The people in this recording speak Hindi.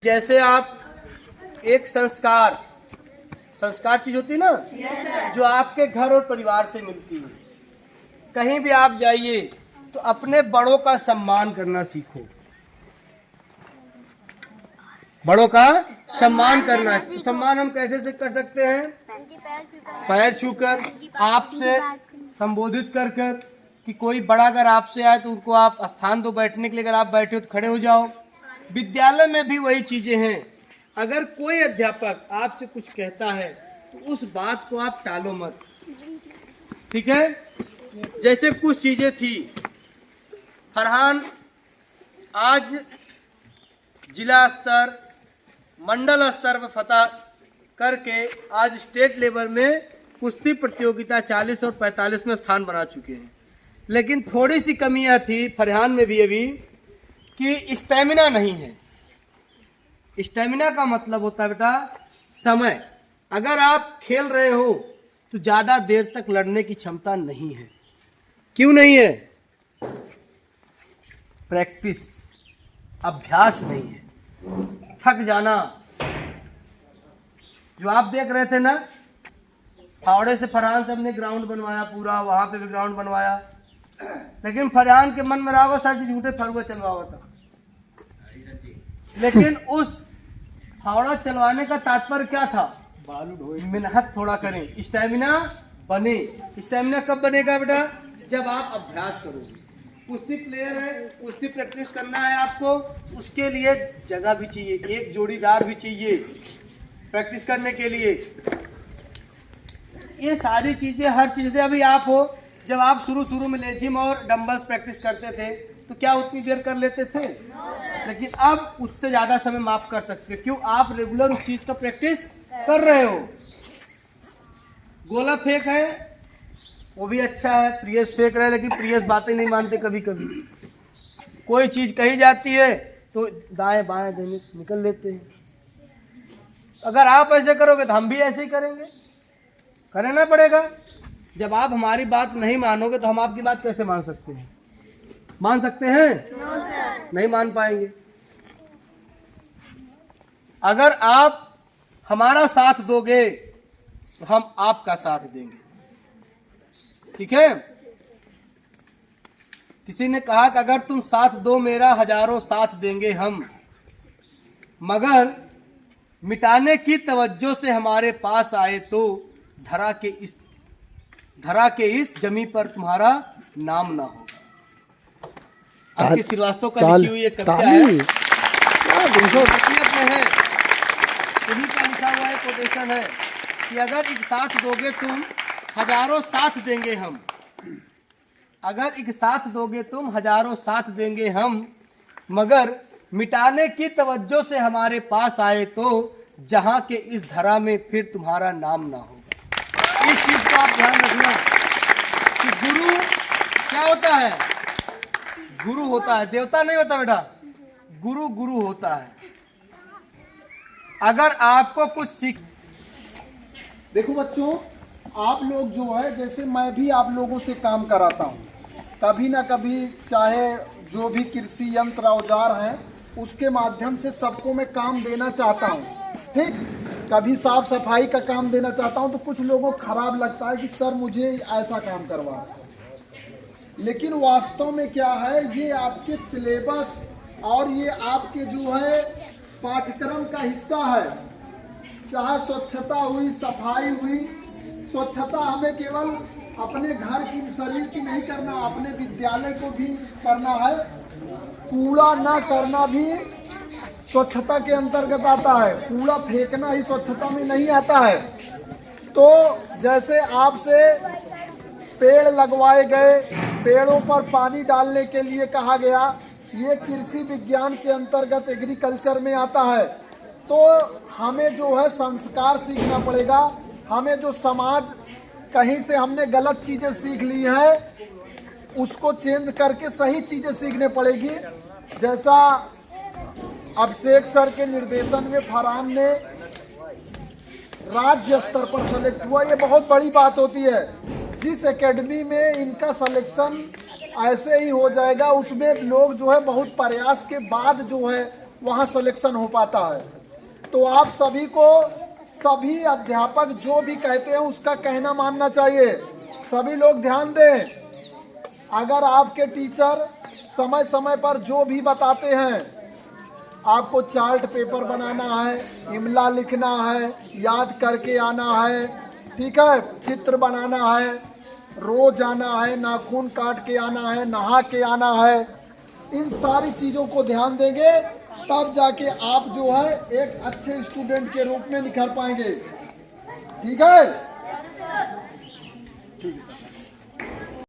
जैसे आप एक संस्कार चीज होती है ना, जो आपके घर और परिवार से मिलती है। कहीं भी आप जाइए तो अपने बड़ों का सम्मान करना सीखो। बड़ों का सम्मान करना। सम्मान हम कैसे से कर सकते हैं? पैर छूकर, आपसे संबोधित कर कर कि कोई बड़ा अगर आपसे आए तो उनको आप स्थान दो बैठने के लिए। अगर आप बैठे हो तो खड़े हो जाओ। विद्यालय में भी वही चीजें हैं। अगर कोई अध्यापक आपसे कुछ कहता है तो उस बात को आप टालो मत, ठीक है। जैसे कुछ चीजें थी, फरहान आज जिला स्तर, मंडल स्तर पर फतह करके आज स्टेट लेवल में कुश्ती प्रतियोगिता 40 और 45 में स्थान बना चुके हैं। लेकिन थोड़ी सी कमी यह थी फरहान में भी अभी कि स्टेमिना नहीं है। स्टेमिना का मतलब होता है बेटा समय। अगर आप खेल रहे हो तो ज्यादा देर तक लड़ने की क्षमता नहीं है। क्यों नहीं है? प्रैक्टिस, अभ्यास नहीं है। थक जाना। जो आप देख रहे थे ना, फावड़े से फरहान साहब ने ग्राउंड बनवाया पूरा, वहां पे भी ग्राउंड बनवाया, लेकिन फरहान के मन में रहा सर झूठे फरुआ चलवावा था। लेकिन उस फावड़ा चलवाने का तात्पर्य क्या था? मेहनत थोड़ा करें, स्टैमिना बने। स्टैमिना कब बनेगा बेटा? जब आप अभ्यास करोगे। कुश्ती प्लेयर है, कुश्ती प्रैक्टिस करना है आपको, उसके लिए जगह भी चाहिए, एक जोड़ीदार भी चाहिए प्रैक्टिस करने के लिए। ये सारी चीजें, हर चीजें अभी आप हो। जब आप शुरू में लेजिम और डंबल्स प्रैक्टिस करते थे तो क्या उतनी देर कर लेते थे? लेकिन अब उससे ज्यादा समय आप कर सकते हो। क्यों? आप रेगुलर उस चीज का प्रैक्टिस कर रहे हो। गोला फेंक है, वो भी अच्छा है। प्रियस फेंक रहे हैं, लेकिन प्रियस बातें नहीं मानते। कभी कभी कोई चीज कही जाती है तो दाएं बाएं देने निकल लेते हैं। अगर आप ऐसे करोगे तो हम भी ऐसे ही करेंगे, करना पड़ेगा। जब आप हमारी बात नहीं मानोगे तो हम आपकी बात कैसे मान सकते हैं? मान सकते हैं? नहीं मान पाएंगे। अगर आप हमारा साथ दोगे तो हम आपका साथ देंगे, ठीक है। किसी ने कहा कि अगर तुम साथ दो मेरा, हजारों साथ देंगे हम, मगर मिटाने की तवज्जो से हमारे पास आए तो धरा के इस जमी पर तुम्हारा नाम ना होगा। अंकित श्रीवास्तव का लिखी हुई एक कविता है, है, उन्हीं का लिखा हुआ है, कोटेशन है कि अगर एक साथ दोगे तुम, हजारों साथ देंगे हम। अगर एक साथ दोगे तुम, हजारों साथ देंगे हम, मगर मिटाने की तवज्जो से हमारे पास आए तो जहां के इस धरा में फिर तुम्हारा नाम ना होगा। इस चीज को आप ध्यान रखना कि गुरु क्या होता है? गुरु होता है, देवता नहीं होता बेटा। गुरु होता है। अगर आपको कुछ सीख, देखो बच्चों, आप लोग जो है, जैसे मैं भी आप लोगों से काम कराता हूँ, कभी ना कभी, चाहे जो भी कृषि यंत्र औजार हैं उसके माध्यम से सबको मैं काम देना चाहता हूँ, ठीक। कभी साफ सफाई का काम देना चाहता हूँ तो कुछ लोगों को खराब लगता है कि सर मुझे ऐसा काम करवा। लेकिन वास्तव में क्या है, ये आपके सिलेबस और ये आपके जो है पाठ्यक्रम का हिस्सा है। चाहे स्वच्छता हुई, सफाई हुई, स्वच्छता हमें केवल अपने घर की, शरीर की नहीं करना, अपने विद्यालय को भी करना है। कूड़ा ना करना भी स्वच्छता के अंतर्गत आता है। कूड़ा फेंकना ही स्वच्छता में नहीं आता है। तो जैसे आपसे पेड़ लगवाए गए, पेड़ों पर पानी डालने के लिए कहा गया, ये कृषि विज्ञान के अंतर्गत एग्रीकल्चर में आता है। तो हमें जो है संस्कार सीखना पड़ेगा। हमें जो समाज, कहीं से हमने गलत चीजें सीख ली हैं उसको चेंज करके सही चीजें सीखने पड़ेगी। जैसा अभिषेक सर के निर्देशन में फरहान ने राज्य स्तर पर सेलेक्ट हुआ, ये बहुत बड़ी बात होती है। जिस एकेडमी में इनका सिलेक्शन ऐसे ही हो जाएगा, उसमें लोग जो है बहुत प्रयास के बाद जो है वहाँ सिलेक्शन हो पाता है। तो आप सभी को, सभी अध्यापक जो भी कहते हैं उसका कहना मानना चाहिए। सभी लोग ध्यान दें, अगर आपके टीचर समय समय पर जो भी बताते हैं, आपको चार्ट पेपर बनाना है, इमला लिखना है, याद करके आना है, ठीक है, चित्र बनाना है, रोज आना है, नाखून काट के आना है, नहा के आना है, इन सारी चीज़ों को ध्यान देंगे तब जाके आप जो है एक अच्छे स्टूडेंट के रूप में निखर पाएंगे। ठीक है, ठीक है सर।